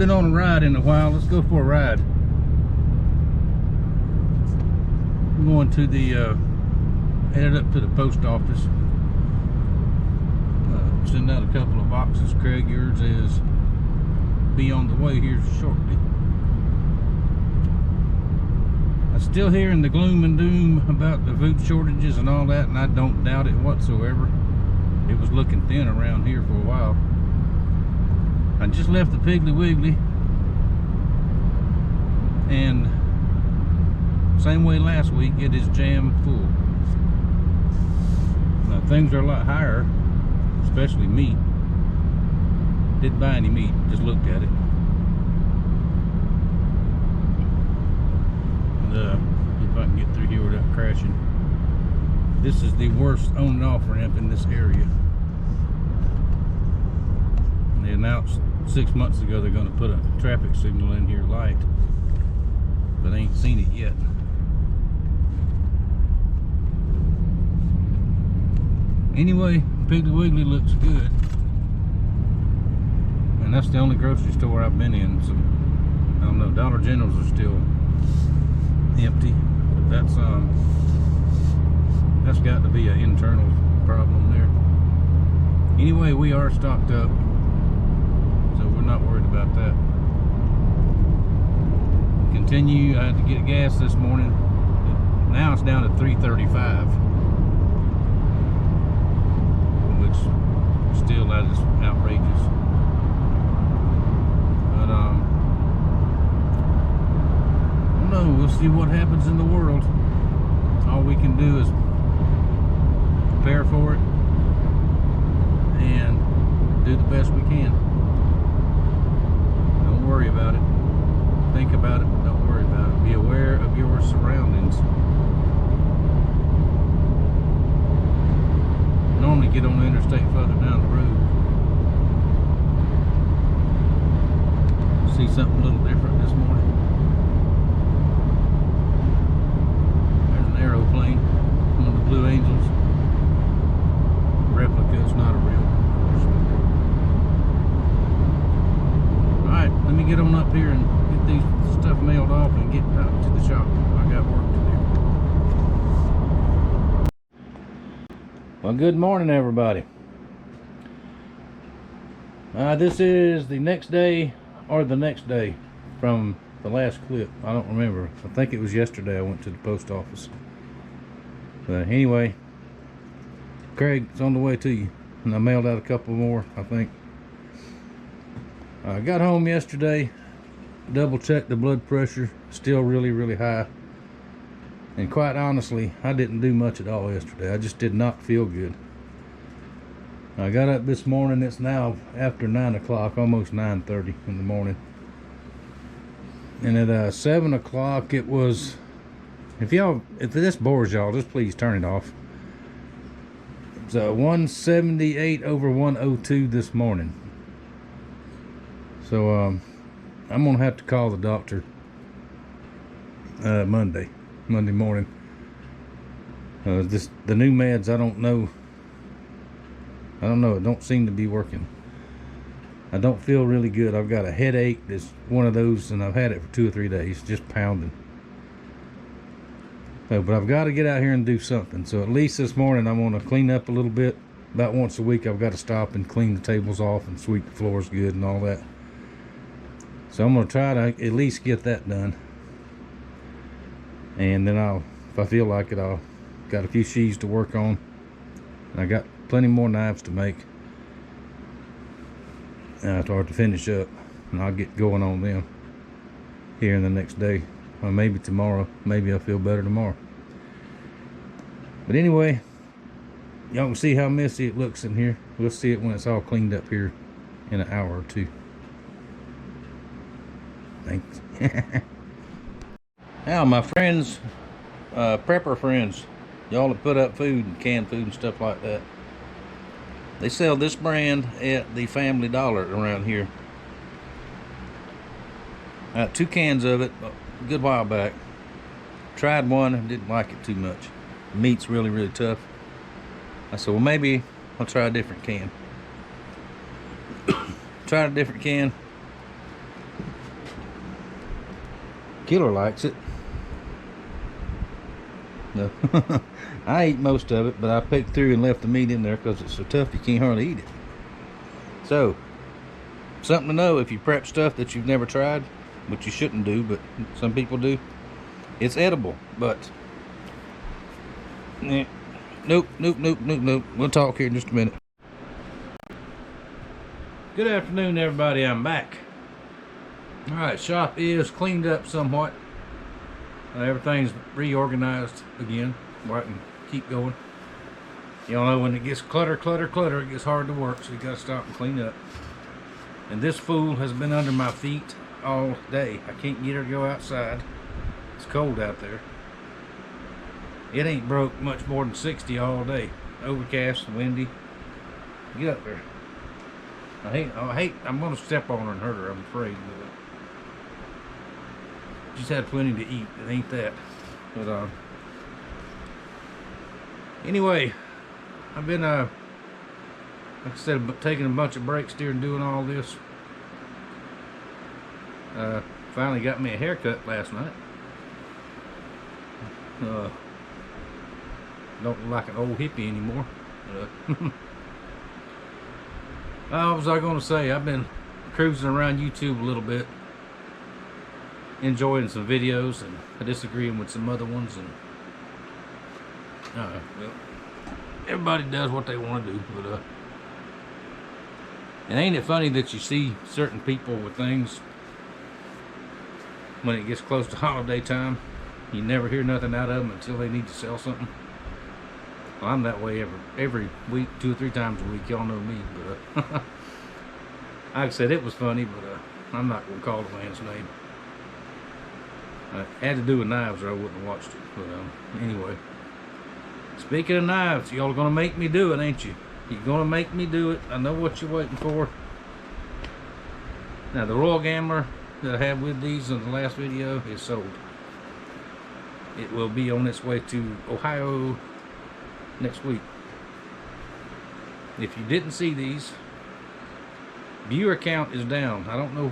been on a ride in a while. Let's go for a ride. I'm going to the headed up to the post office. Send out a couple of boxes. Craig, yours is be on the way here shortly. I'm still hearing the gloom and doom about the food shortages and all that, and I don't doubt it whatsoever. It was looking thin around here for a while. I just left the Piggly Wiggly, and same way last week, it is jam full. Now things are a lot higher, especially meat. Didn't buy any meat, just looked at it. And, if I can get through here without crashing. This is the worst on and off ramp in this area. And they announced 6 months ago they're going to put a traffic signal in here, light, but I ain't seen it yet. Anyway, Piggly Wiggly looks good, and that's the only grocery store I've been in. So I don't know, Dollar Generals are still empty, but that's got to be an internal problem there. Anyway, we are stocked up, so we're not worried about that. Continue. I had to get gas this morning. Now it's down to $3.35, which still that is outrageous. But I don't know. We'll see what happens in the world. All we can do is prepare for it and do the best we can. Don't worry about it. Think about it, but don't worry about it. Be aware of your surroundings. Normally get on the interstate further down the road. See something a little different this morning. There's an aeroplane, one of the Blue Angels. Replica, it's not a real one. Alright, let me get on up here and get these stuff mailed off and get out to the shop. I got work to do. Well, good morning, everybody. This is the next day or the next day from the last clip. I don't remember. I think it was yesterday I went to the post office. But anyway, Craig, it's on the way to you, and I mailed out a couple more, I think. I got home yesterday, double checked the blood pressure, still really high. And quite honestly, I didn't do much at all yesterday. I just did not feel good. I got up this morning. It's now after 9 o'clock, almost 9:30 in the morning. And at 7 o'clock it was, if this bores y'all, just please turn it off. It's 178/102 this morning. So I'm gonna have to call the doctor Monday morning. The new meds, I don't know, it don't seem to be working. I don't feel really good. I've got a headache that's one of those, and I've had it for 2 or 3 days, just pounding. But I've got to get out here and do something. So at least this morning I'm going to clean up a little bit. About once a week I've got to stop and clean the tables off and sweep the floors good and all that. So I'm going to try to at least get that done. And then if I feel like it, I'll got a few sheaves to work on. And I got plenty more knives to make. To finish up. And I'll get going on them here in the next day. Or maybe tomorrow. Maybe I'll feel better tomorrow. But anyway, y'all can see how messy it looks in here. We'll see it when it's all cleaned up here in an hour or two. Thanks. Now, my friends, prepper friends, y'all that put up food and canned food and stuff like that, they sell this brand at the Family Dollar around here. I got 2 cans of it a good while back. Tried one and didn't like it too much. The meat's really tough. I said, well, maybe I'll try a different can. Tried a different can. Killer likes it. No. I ate most of it, but I picked through and left the meat in there because it's so tough you can't hardly eat it. So, something to know if you prep stuff that you've never tried, which you shouldn't do, but some people do. It's edible, but nope. We'll talk here in just a minute. Good afternoon, everybody. I'm back. Alright, shop is cleaned up somewhat. Everything's reorganized again where I can keep going. Y'all know when it gets clutter, it gets hard to work, so you gotta stop and clean up. And this fool has been under my feet all day. I can't get her to go outside. It's cold out there. It ain't broke much more than 60 all day. Overcast, windy. Get up there. I hate, I'm gonna step on her and hurt her, I'm afraid. But she's had plenty to eat, it ain't that. But anyway, I've been like I said, taking a bunch of breaks during doing all this. Finally got me a haircut last night. Don't look like an old hippie anymore. What was I going to say? I've been cruising around YouTube a little bit, enjoying some videos and disagreeing with some other ones, and well, everybody does what they want to do. But and ain't it funny that you see certain people with things when it gets close to holiday time, you never hear nothing out of them until they need to sell something. Well, I'm that way every week, 2 or 3 times a week. Y'all know me, but like I said, it was funny, but I'm not gonna call the man's name. It had to do with knives, or I wouldn't have watched it. But anyway, speaking of knives, y'all are gonna make me do it, ain't you? You're gonna make me do it. I know what you're waiting for. Now, the Royal Gambler that I had with these in the last video is sold. It will be on its way to Ohio next week. If you didn't see these, viewer count is down. I don't know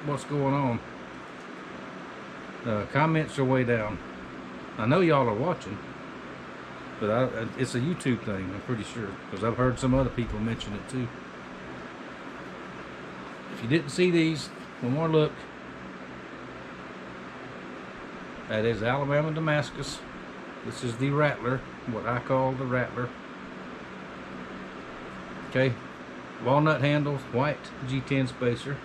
what's going on. Comments are way down. I know y'all are watching, but it's a YouTube thing, I'm pretty sure, because I've heard some other people mention it too. If you didn't see these, one more look. That is Alabama Damascus. This is the Rattler, what I call the Rattler. Okay, walnut handles, white G10 spacer.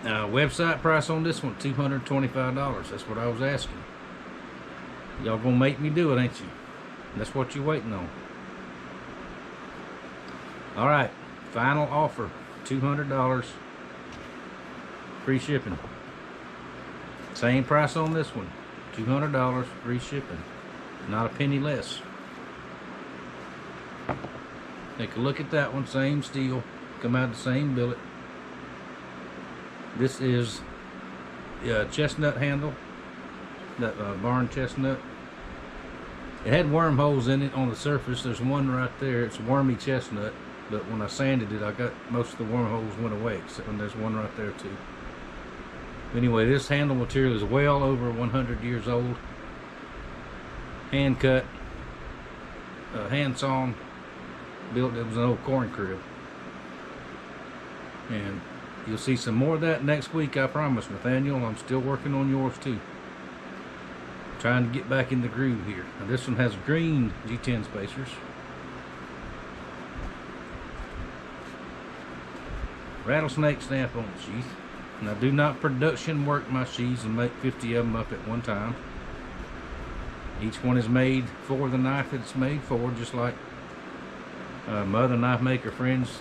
Website price on this one, $225. That's what I was asking. Y'all gonna make me do it, ain't you? That's what you're waiting on. Alright, final offer, $200. Free shipping. Same price on this one, $200, free shipping. Not a penny less. Take a look at that one, same steel, come out the same billet. This is chestnut handle, that barn chestnut. It had wormholes in it on the surface. There's one right there. It's wormy chestnut, but when I sanded it, I got most of the wormholes went away, except when there's one right there too. Anyway, this handle material is well over 100 years old. Hand cut, hand sawn, built. It was an old corn crib, and you'll see some more of that next week, I promise, Nathaniel. I'm still working on yours too. Trying to get back in the groove here. Now, this one has green G10 spacers. Rattlesnake stamp on the sheath. And I do not production work my sheaths and make 50 of them up at one time. Each one is made for the knife that it's made for, just like my other knife maker friends,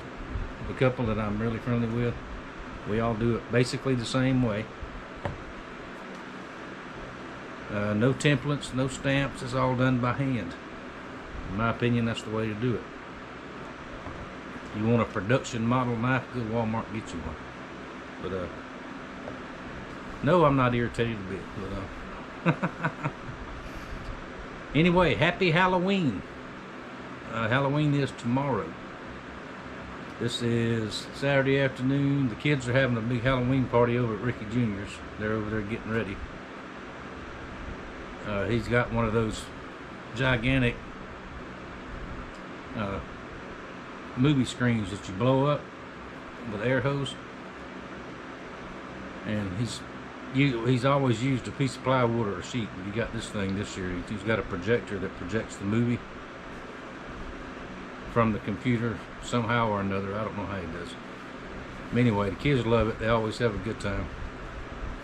the couple that I'm really friendly with. We all do it basically the same way. No templates, no stamps. It's all done by hand. In my opinion, that's the way to do it. You want a production model knife, go to Walmart, get you one. But no, I'm not irritated a bit. But anyway, happy Halloween. Halloween is tomorrow. This is Saturday afternoon. The kids are having a big Halloween party over at Ricky Jr.'s. They're over there getting ready. He's got one of those gigantic movie screens that you blow up with an air hose. And he's always used a piece of plywood or a sheet, but he got this thing this year. He's got a projector that projects the movie from the computer somehow or another. I don't know how he does it. But anyway, the kids love it. They always have a good time.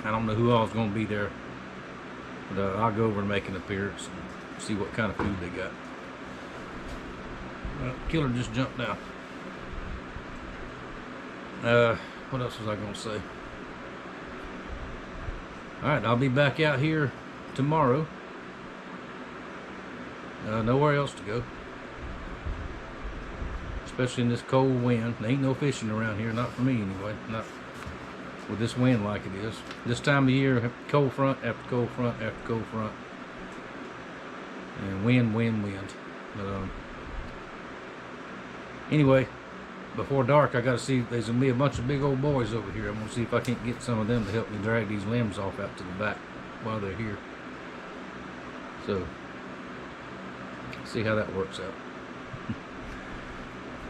I don't know who all's going to be there, but I'll go over and make an appearance and see what kind of food they got. Well, Killer just jumped down. What else was I going to say? Alright, I'll be back out here tomorrow. Nowhere else to go. Especially in this cold wind. There ain't no fishing around here, not for me anyway. Not with this wind like it is. This time of year, cold front after cold front after cold front. And wind. But anyway, before dark, I gotta see, there's gonna be a bunch of big old boys over here. I'm gonna see if I can't get some of them to help me drag these limbs off out to the back while they're here. So, see how that works out.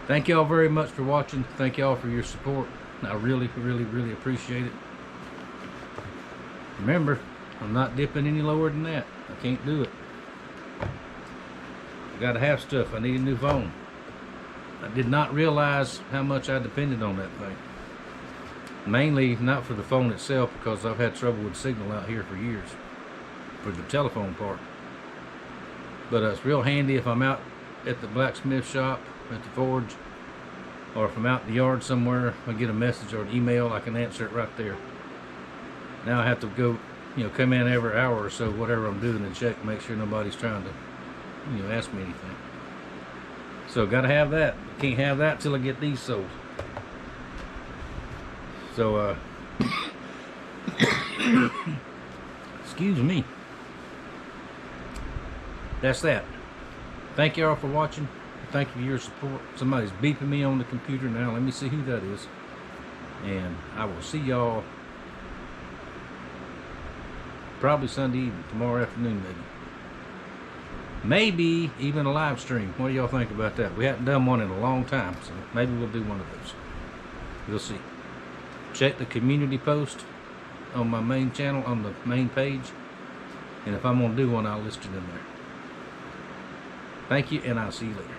Thank y'all very much for watching. Thank y'all for your support. I really appreciate it. Remember, I'm not dipping any lower than that. I can't do it. I gotta have stuff. I need a new phone. I did not realize how much I depended on that thing. Mainly not for the phone itself, because I've had trouble with signal out here for years for the telephone part. But it's real handy if I'm out at the blacksmith shop, at the forge, or if I'm out in the yard somewhere, I get a message or an email, I can answer it right there. Now I have to go, come in every hour or so, whatever I'm doing, and check, make sure nobody's trying to, ask me anything. So gotta have that. Can't have that till I get these sold. So excuse me. That's that. Thank y'all for watching. Thank you for your support. Somebody's beeping me on the computer now. Let me see who that is. And I will see y'all probably Sunday evening, tomorrow afternoon maybe. Maybe even a live stream. What do y'all think about that? We haven't done one in a long time, so maybe we'll do one of those. We'll see. Check the community post on my main channel, on the main page, and if I'm going to do one, I'll list it in there. Thank you, and I'll see you later.